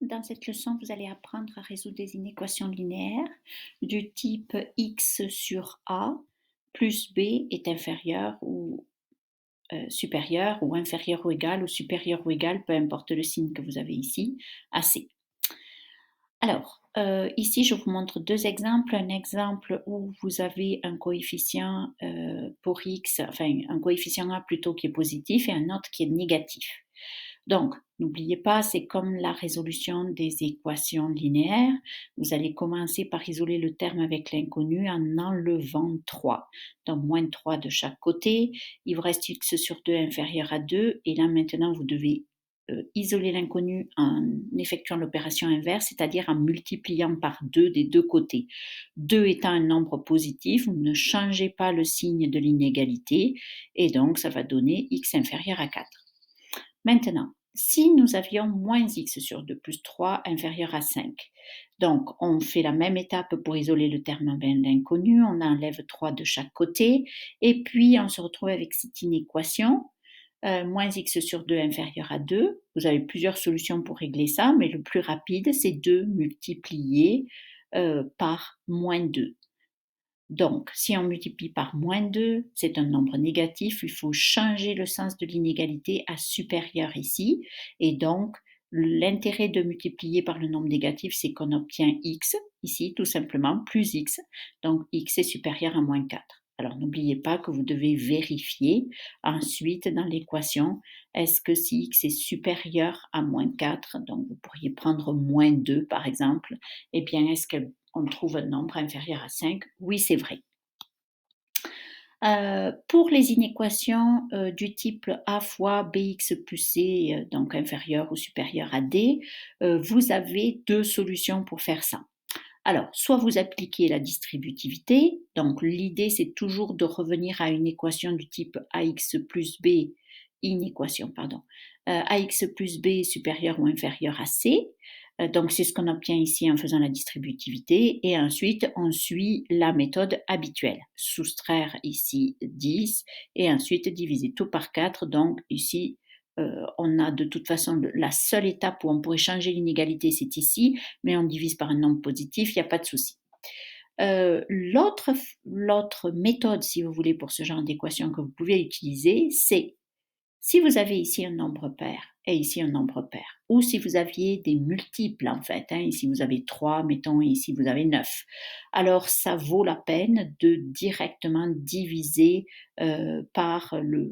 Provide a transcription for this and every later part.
Dans cette leçon, vous allez apprendre à résoudre des inéquations linéaires du type x sur a plus b est inférieur ou supérieur ou inférieur ou supérieur ou égal, peu importe le signe que vous avez ici, à c. Alors, ici, je vous montre deux exemples. Un exemple où vous avez un coefficient pour x, enfin un coefficient a plutôt qui est positif et un autre qui est négatif. Donc, n'oubliez pas, c'est comme la résolution des équations linéaires. Vous allez commencer par isoler le terme avec l'inconnu en enlevant 3. Donc, moins 3 de chaque côté. Il vous reste x sur 2 inférieur à 2. Et là, maintenant, vous devez isoler l'inconnu en effectuant l'opération inverse, c'est-à-dire en multipliant par 2 des deux côtés. 2 étant un nombre positif, vous ne changez pas le signe de l'inégalité et donc ça va donner x inférieur à 4. Maintenant, si nous avions moins x sur 2 plus 3 inférieur à 5, donc on fait la même étape pour isoler le terme avec l'inconnu, on enlève 3 de chaque côté, et puis on se retrouve avec cette inéquation, moins x sur 2 inférieur à 2. Vous avez plusieurs solutions pour régler ça, mais le plus rapide, c'est 2 multiplié par moins 2. Donc, si on multiplie par moins 2, c'est un nombre négatif, il faut changer le sens de l'inégalité à supérieur ici. Et donc, l'intérêt de multiplier par le nombre négatif, c'est qu'on obtient x, ici tout simplement, plus x. Donc, x est supérieur à moins 4. Alors, n'oubliez pas que vous devez vérifier ensuite dans l'équation, est-ce que si x est supérieur à moins 4, donc vous pourriez prendre moins 2 par exemple, eh bien, est-ce qu'on trouve un nombre inférieur à 5? Oui, c'est vrai. Pour les inéquations du type a fois bx plus c, donc inférieur ou supérieur à d, vous avez deux solutions pour faire ça. Alors, soit vous appliquez la distributivité, donc l'idée c'est toujours de revenir à une équation du type ax plus b, ax plus b supérieur ou inférieur à c. Donc c'est ce qu'on obtient ici en faisant la distributivité et ensuite on suit la méthode habituelle. Soustraire ici 10 et ensuite diviser tout par 4. Donc ici on a de toute façon la seule étape où on pourrait changer l'inégalité, c'est ici, mais on divise par un nombre positif, il n'y a pas de souci. L'autre méthode, si vous voulez, pour ce genre d'équation que vous pouvez utiliser, c'est si vous avez ici un nombre pair et ici un nombre pair, ou si vous aviez des multiples en fait, ici vous avez 3, mettons, et ici vous avez 9, alors ça vaut la peine de directement diviser par le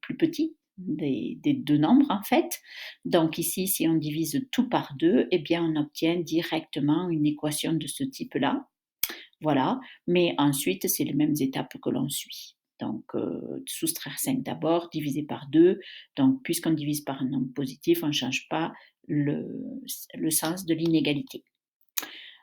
plus petit des deux nombres en fait. Donc ici, si on divise tout par 2, eh bien on obtient directement une équation de ce type-là. Voilà, mais ensuite, c'est les mêmes étapes que l'on suit. Donc, soustraire 5 d'abord, diviser par 2. Donc, puisqu'on divise par un nombre positif, on ne change pas le sens de l'inégalité.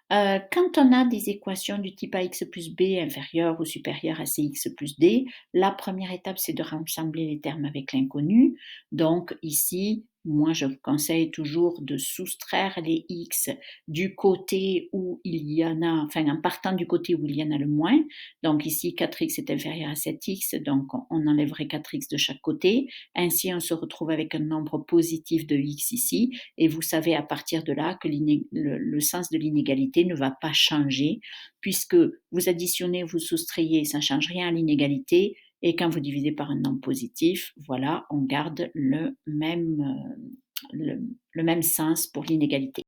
Quand on a des équations du type ax plus b inférieur ou supérieur à cx plus d, la première étape, c'est de rassembler les termes avec l'inconnu. Donc ici, moi, je vous conseille toujours de soustraire les x du côté où il y en a, enfin en partant du côté où il y en a le moins. Donc ici, 4x est inférieur à 7x, donc on enlèverait 4x de chaque côté. Ainsi, on se retrouve avec un nombre positif de x ici, et vous savez à partir de là que le sens de l'inégalité ne va pas changer, puisque vous additionnez, vous soustrayez, ça ne change rien à l'inégalité, et quand vous divisez par un nombre positif, voilà, on garde le même sens pour l'inégalité.